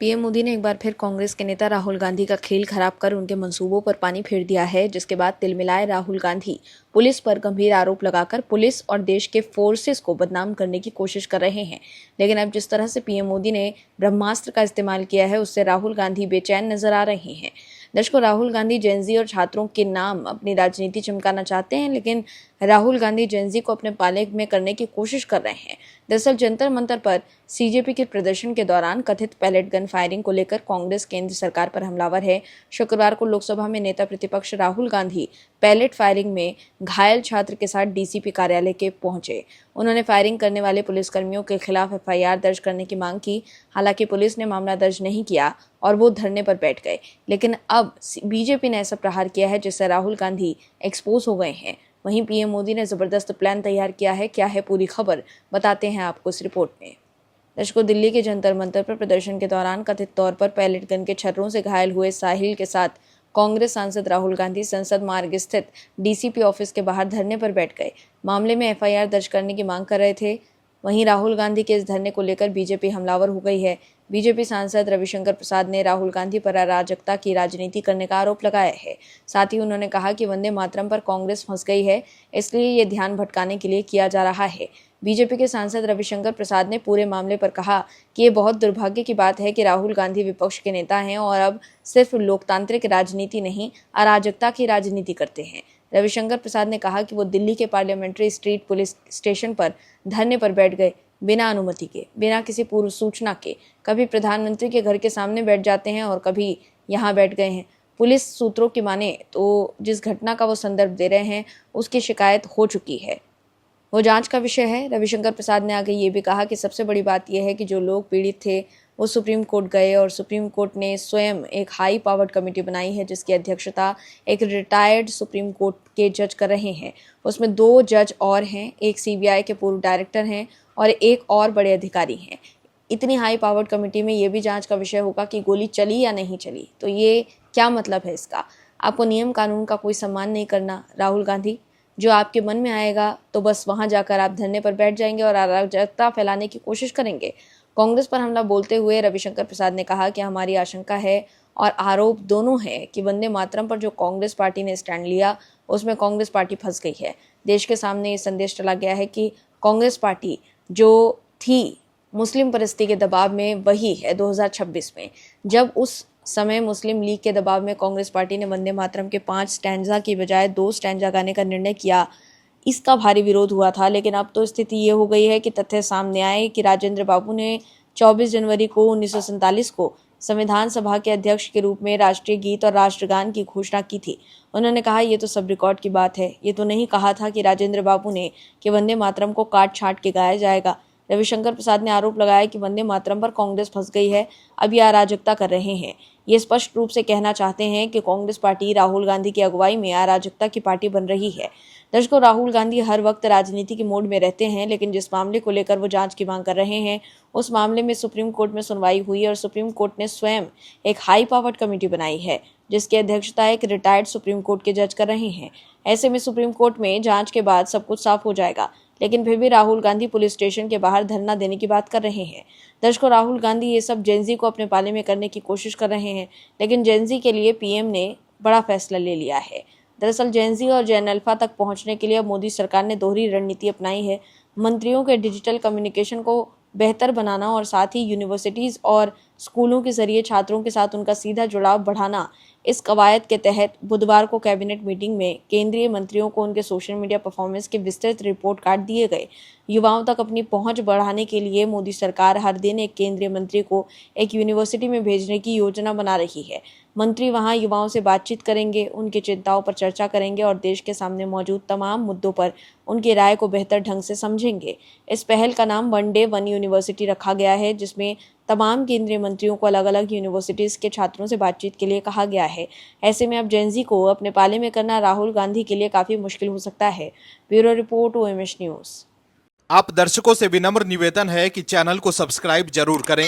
PM Modi ने एक बार फिर कांग्रेस के नेता राहुल गांधी का खेल खराब कर उनके मंसूबों पर पानी फेर दिया है, जिसके बाद तिलमिलाए राहुल गांधी पुलिस पर गंभीर आरोप लगाकर पुलिस और देश के फोर्सेस को बदनाम करने की कोशिश कर रहे हैं। लेकिन अब जिस तरह से पीएम मोदी ने ब्रह्मास्त्र का इस्तेमाल किया है, उससे राहुल गांधी बेचैन नजर आ रहे हैं। दर्शकों, राहुल गांधी जेनजी और छात्रों के नाम अपनी राजनीति चमकाना चाहते हैं, लेकिन राहुल गांधी जेनजी को अपने पाले में करने की कोशिश कर रहे हैं। दरअसल जंतर मंतर पर सीजेपी के प्रदर्शन के दौरान कथित पैलेट गन फायरिंग को लेकर कांग्रेस केंद्र सरकार पर हमलावर है। शुक्रवार को लोकसभा में नेता प्रतिपक्ष राहुल गांधी पैलेट फायरिंग में घायल छात्र के साथ डीसीपी कार्यालय के पहुंचे। उन्होंने फायरिंग करने वाले पुलिसकर्मियों के खिलाफ एफआईआर दर्ज करने की मांग की। हालांकि पुलिस ने मामला दर्ज नहीं किया और वो धरने पर बैठ गए। लेकिन अब बीजेपी ने ऐसा प्रहार किया है जिससे राहुल गांधी एक्सपोज हो गए हैं। वहीं पीएम मोदी ने जबरदस्त प्लान तैयार किया है। क्या है पूरी खबर, बताते हैं आपको इस रिपोर्ट में। दर्शकों, दिल्ली के जंतर मंतर पर प्रदर्शन के दौरान कथित तौर पर पैलेट गन के छर्रों से घायल हुए साहिल के साथ कांग्रेस सांसद राहुल गांधी संसद मार्ग स्थित डीसीपी ऑफिस के बाहर धरने पर बैठ गए। मामले में एफआईआर दर्ज करने की मांग कर रहे थे। वहीं राहुल गांधी के इस धरने को लेकर बीजेपी हमलावर हो गई है। बीजेपी सांसद रविशंकर प्रसाद ने राहुल गांधी पर अराजकता की राजनीति करने का आरोप लगाया है। साथ ही उन्होंने कहा कि वंदे मातरम पर कांग्रेस फंस गई है, इसलिए ये ध्यान भटकाने के लिए किया जा रहा है। बीजेपी के सांसद रविशंकर प्रसाद ने पूरे मामले पर कहा कि ये बहुत दुर्भाग्य की बात है कि राहुल गांधी विपक्ष के नेता हैं और अब सिर्फ लोकतांत्रिक राजनीति नहीं, अराजकता की राजनीति करते हैं। रविशंकर प्रसाद ने कहा कि वो दिल्ली के पार्लियामेंट्री स्ट्रीट पुलिस स्टेशन पर धरने पर बैठ गए, बिना अनुमति के, बिना किसी पूर्व सूचना के। कभी प्रधानमंत्री के घर के सामने बैठ जाते हैं और कभी यहाँ बैठ गए हैं। पुलिस सूत्रों की माने तो जिस घटना का वो संदर्भ दे रहे हैं उसकी शिकायत हो चुकी है, वो जांच का विषय है। रविशंकर प्रसाद ने आगे ये भी कहा कि सबसे बड़ी बात यह है कि जो लोग पीड़ित थे वो सुप्रीम कोर्ट गए और सुप्रीम कोर्ट ने स्वयं एक हाई पावर्ड कमेटी बनाई है जिसकी अध्यक्षता एक रिटायर्ड सुप्रीम कोर्ट के जज कर रहे हैं। उसमें 2 जज और हैं, एक सीबीआई के पूर्व डायरेक्टर हैं और एक और बड़े अधिकारी हैं। इतनी हाई पावर्ड कमेटी में ये भी जांच का विषय होगा कि गोली चली या नहीं चली। तो ये क्या मतलब है इसका? आपको नियम कानून का कोई सम्मान नहीं करना राहुल गांधी। जो आपके मन में आएगा तो बस वहां जाकर आप धरने पर बैठ जाएंगे और अराजकता फैलाने की कोशिश करेंगे। कांग्रेस पर हमला बोलते हुए रविशंकर प्रसाद ने कहा कि हमारी आशंका है और आरोप दोनों है कि वंदे मातरम पर जो कांग्रेस पार्टी ने स्टैंड लिया उसमें कांग्रेस पार्टी फंस गई है। देश के सामने ये संदेश चला गया है कि कांग्रेस पार्टी जो थी मुस्लिम परस्ती के दबाव में वही है 2026 में। जब उस समय मुस्लिम लीग के दबाव में कांग्रेस पार्टी ने वंदे मातरम के 5 स्टैंजा की बजाय 2 स्टैंजा गाने का निर्णय किया, इसका भारी विरोध हुआ था। लेकिन अब तो स्थिति ये हो गई है कि तथ्य सामने आए कि राजेंद्र बाबू ने 24 जनवरी को 1947 को संविधान सभा के अध्यक्ष के रूप में राष्ट्रीय गीत और राष्ट्रगान की घोषणा की थी। उन्होंने कहा ये तो सब रिकॉर्ड की बात है, ये तो नहीं कहा था कि राजेंद्र बाबू ने कि वंदे मातरम को काट छाट के गाया जाएगा। रविशंकर प्रसाद ने आरोप लगाया कि वंदे मातरम पर कांग्रेस फंस गई है, अब ये अराजकता कर रहे हैं। ये स्पष्ट रूप से कहना चाहते हैं कि कांग्रेस पार्टी राहुल गांधी की अगुवाई में अराजकता की पार्टी बन रही है। दर्शकों, राहुल गांधी हर वक्त राजनीति के मोड में रहते हैं, लेकिन जिस मामले को लेकर वो जांच की मांग कर रहे हैं उस मामले में सुप्रीम कोर्ट में सुनवाई हुई और सुप्रीम कोर्ट ने स्वयं एक हाई पावर्ड कमेटी बनाई है जिसकी अध्यक्षता एक रिटायर्ड सुप्रीम कोर्ट के जज कर रहे हैं। ऐसे में सुप्रीम कोर्ट में जांच के बाद सब कुछ साफ हो जाएगा, लेकिन फिर भी राहुल गांधी पुलिस स्टेशन के बाहर धरना देने की बात कर रहे हैं। दर्शकों, राहुल गांधी ये सब जेनजी को अपने पाले में करने की कोशिश कर रहे हैं, लेकिन जेनजी के लिए पीएम ने बड़ा फैसला ले लिया है। दरअसल जेनजी और जेन अल्फा तक पहुंचने के लिए अब मोदी सरकार ने दोहरी रणनीति अपनाई है। मंत्रियों के डिजिटल कम्युनिकेशन को बेहतर बनाना और साथ ही यूनिवर्सिटीज और स्कूलों के जरिए छात्रों के साथ उनका सीधा जुड़ाव बढ़ाना। इस कवायद के तहत बुधवार को कैबिनेट मीटिंग में केंद्रीय मंत्रियों को उनके सोशल मीडिया परफॉर्मेंस के विस्तृत रिपोर्ट कार्ड दिए गए। युवाओं तक अपनी पहुंच बढ़ाने के लिए मोदी सरकार हर दिन एक केंद्रीय मंत्री को एक यूनिवर्सिटी में भेजने की योजना बना रही है। मंत्री वहां युवाओं से बातचीत करेंगे, उनकी चिंताओं पर चर्चा करेंगे और देश के सामने मौजूद तमाम मुद्दों पर उनकी राय को बेहतर ढंग से समझेंगे। इस पहल का नाम वन डे वन यूनिवर्सिटी रखा गया है, जिसमें तमाम केंद्रीय मंत्रियों को अलग अलग यूनिवर्सिटीज के छात्रों से बातचीत के लिए कहा गया है। ऐसे में अब जेनजी को अपने पाले में करना राहुल गांधी के लिए काफी मुश्किल हो सकता है। Bureau report, OMH news. आप दर्शकों से विनम्र निवेदन है कि चैनल को सब्सक्राइब जरूर करें